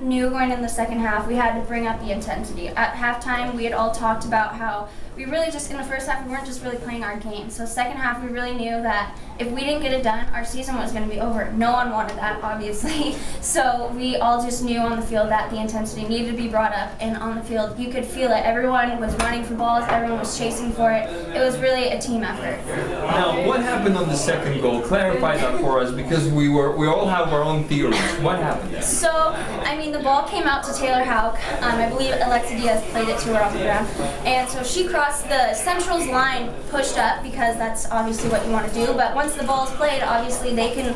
Knew going in the second half we had to bring up the intensity. At halftime we had all talked about how we really just in the first half we weren't just really playing our game. So second half we really knew that if we didn't get it done, our season was going to be over. No one wanted that, obviously. So we all just knew on the field that the intensity needed to be brought up, and on the field you could feel it. Everyone was running for balls, everyone was chasing for it. It was really a team effort. Now, what happened on the second goal? Clarify that for us, because we all have our own theories. What happened there? So, I mean, the ball came out to Taylor Houck. I believe Alexa Diaz played it to her off the ground. And so she crossed the Central's line, pushed up, because that's obviously what you want to do. But once the ball is played, obviously they can,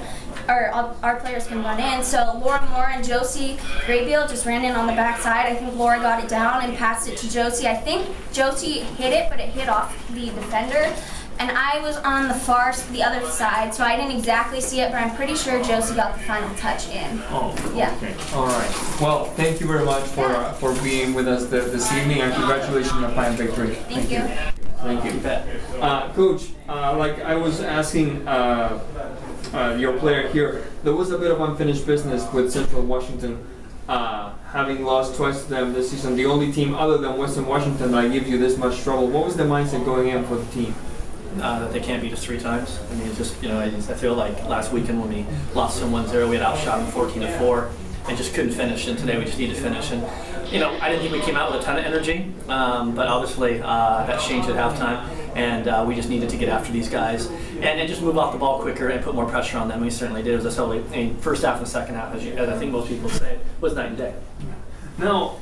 or our players can run in. So Laura Moore and Josie Graybeal just ran in on the backside. I think Laura got it down and passed it to Josie. I think Josie hit it, but it hit off the defender. And I was on the other side, so I didn't exactly see it, but I'm pretty sure Josie got the final touch in. Oh, yeah. Okay. All right. Well, thank you very much for being with us this evening, and congratulations on a fine victory. Thank you. Thank you. Coach, like I was asking your player here, there was a bit of unfinished business with Central Washington. Having lost twice to them this season, the only team other than Western Washington that gives you this much trouble. What was the mindset going in for the team? That they can't beat us 3 times. I mean, it's just, I feel like last weekend when we lost them 1-0, we had outshot them 14-4 and just couldn't finish. And today we just need to finish. And, I didn't think we came out with a ton of energy, but obviously that changed at halftime. And we just needed to get after these guys and just move off the ball quicker and put more pressure on them. We certainly did. It was first half and the second half, as I think most people say, was night and day. Now,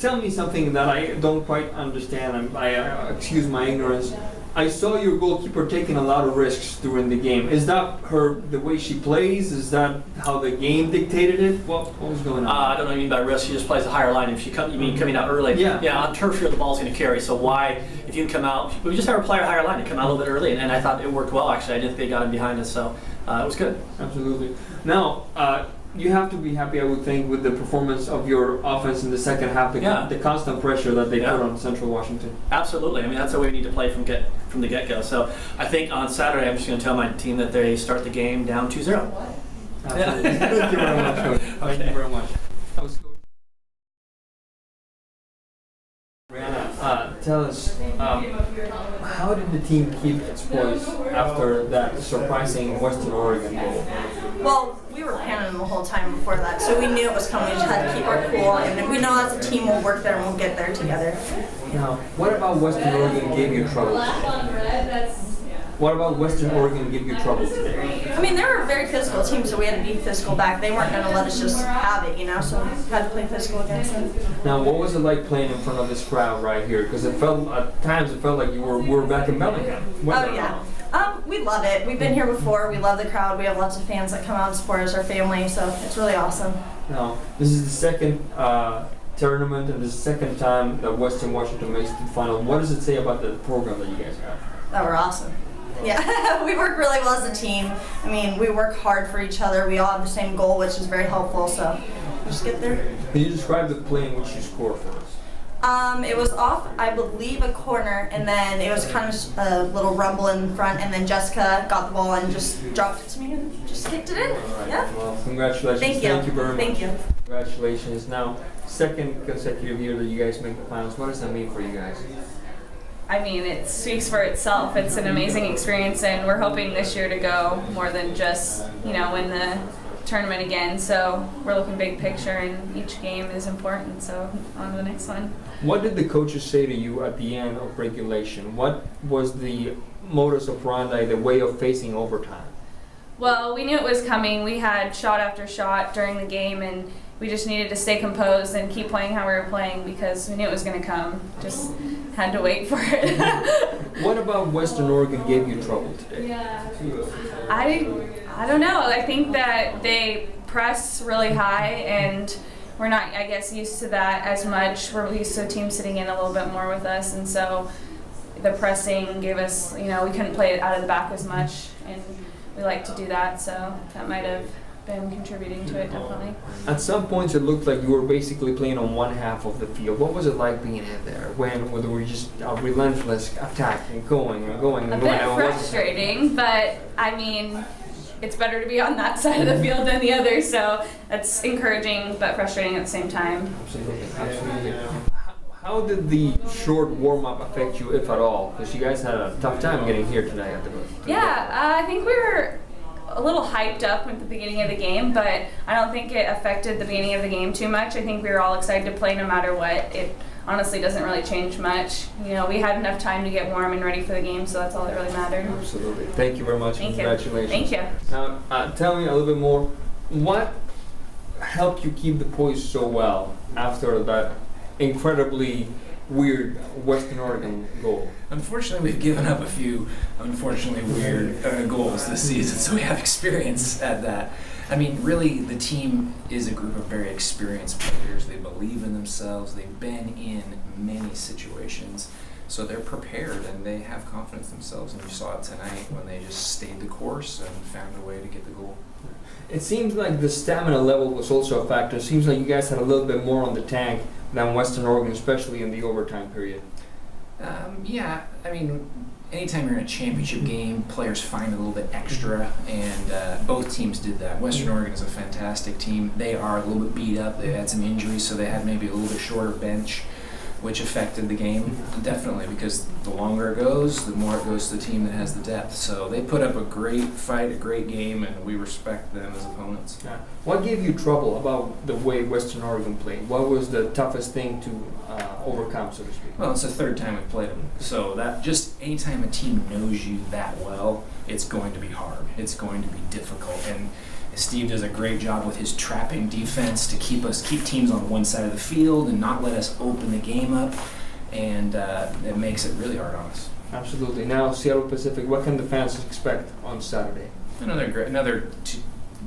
tell me something that I don't quite understand. I excuse my ignorance. I saw your goalkeeper taking a lot of risks during the game. Is that the way she plays? Is that how the game dictated it? What was going on? I don't know what you mean by risk. She just plays a higher line. If you mean coming out early? Yeah. Yeah, on turf field the ball's going to carry. So why, if you can come out, we just have her play a higher line to come out a little bit early, and I thought it worked well actually. I didn't think they got in behind us, so it was good. Absolutely. Now, you have to be happy, I would think, with the performance of your offense in the second half, the constant pressure that they put on Central Washington. Absolutely. I mean, that's the way we need to play from the get-go. So I think on Saturday, I'm just going to tell my team that they start the game down 2-0. Absolutely. Yeah. Thank you very much, Coach. Thank you very much. That was Coach. Brianna, tell us, how did the team keep its poise after that surprising Western Oregon goal? Well, we were panicking the whole time before that, so we knew it was coming. We just had to keep our cool, and we know as a team we'll work there and we'll get there together. Now, what about Western Oregon gave you trouble today? What about Western Oregon give you trouble today? I mean, they were a very physical team, so we had to be physical back. They weren't going to let us just have it, so we had to play physical against them. Now, what was it like playing in front of this crowd right here? Because at times it felt like we were back in Bellingham. Oh, yeah. We love it. We've been here before. We love the crowd. We have lots of fans that come out and support us, our family, so it's really awesome. Now, this is the second tournament and the second time that Western Washington makes the final. What does it say about the program that you guys have? That we're awesome. Yeah, we work really well as a team. I mean, we work hard for each other. We all have the same goal, which is very helpful, so just get there. Can you describe the play in which you scored for us? It was off, I believe, a corner, and then it was kind of a little rumble in front, and then Jessica got the ball and just dropped it to me and just kicked it in. Right. Yeah. Well, congratulations. Thank you. Thank you very much. Thank you. Congratulations. Now, second consecutive year that you guys make the finals. What does that mean for you guys? I mean, it speaks for itself. It's an amazing experience, and we're hoping this year to go more than just, win the tournament again. So we're looking big picture, and each game is important. So on to the next one. What did the coaches say to you at the end of regulation? What was the modus operandi, the way of facing overtime? Well, we knew it was coming. We had shot after shot during the game, and we just needed to stay composed and keep playing how we were playing because we knew it was going to come. Just had to wait for it. What about Western Oregon gave you trouble today? I don't know. I think that they press really high, and we're not, I guess, used to that as much. We're used to teams sitting in a little bit more with us, and so the pressing gave us, we couldn't play it out of the back as much, and we like to do that, so that might have been contributing to it, definitely. At some points, it looked like you were basically playing on one half of the field. What was it like being in there when there were just a relentless attack and going and going and A going? bit frustrating, but I mean, it's better to be on that side of the field than the other. So that's encouraging but frustrating at the same time. Absolutely, absolutely. How did the short warm-up affect you, if at all? Because you guys had a tough time getting here tonight at the Yeah, I think we were a little hyped up at the beginning of the game, but I don't think it affected the beginning of the game too much. I think we were all excited to play no matter what. It honestly doesn't really change much. You know, we had enough time to get warm and ready for the game, so that's all that really mattered. Absolutely. Thank you very much. Thank you. Congratulations. Thank you. Now, tell me a little bit more. What helped you keep the poise so well after that incredibly weird Western Oregon goal? Unfortunately, we've given up a few unfortunately weird goals this season, so we have experience at that. I mean, really, the team is a group of very experienced players. They believe in themselves. They've been in many situations, so they're prepared and they have confidence in themselves. And you saw it tonight when they just stayed the course and found a way to get the goal. It seems like the stamina level was also a factor. It seems like you guys had a little bit more on the tank than Western Oregon, especially in the overtime period. Yeah, I mean, anytime you're in a championship game, players find a little bit extra, and both teams did that. Western Oregon is a fantastic team. They are a little bit beat up. They had some injuries, so they had maybe a little bit shorter bench, which affected the game, definitely, because the longer it goes, the more it goes to the team that has the depth. So they put up a great fight, a great game, and we respect them as opponents. Yeah. What gave you trouble about the way Western Oregon played? What was the toughest thing to overcome, so to speak? Well, it's the third time we've played them. So that just anytime a team knows you that well, it's going to be hard. It's going to be difficult. And Steve does a great job with his trapping defense to keep teams on one side of the field and not let us open the game up. And it makes it really hard on us. Absolutely. Now, Seattle Pacific, what can the fans expect on Saturday? Another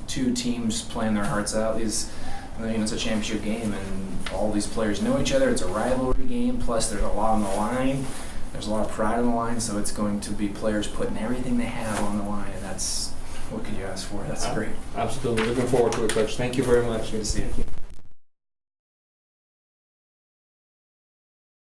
two teams playing their hearts out. It's a championship game, and all these players know each other. It's a rivalry game. Plus, there's a lot on the line. There's a lot of pride on the line. So it's going to be players putting everything they have on the line, and that's what could you ask for? That's great. Absolutely. Looking forward to it, Coach. Thank you very much. Good to see you.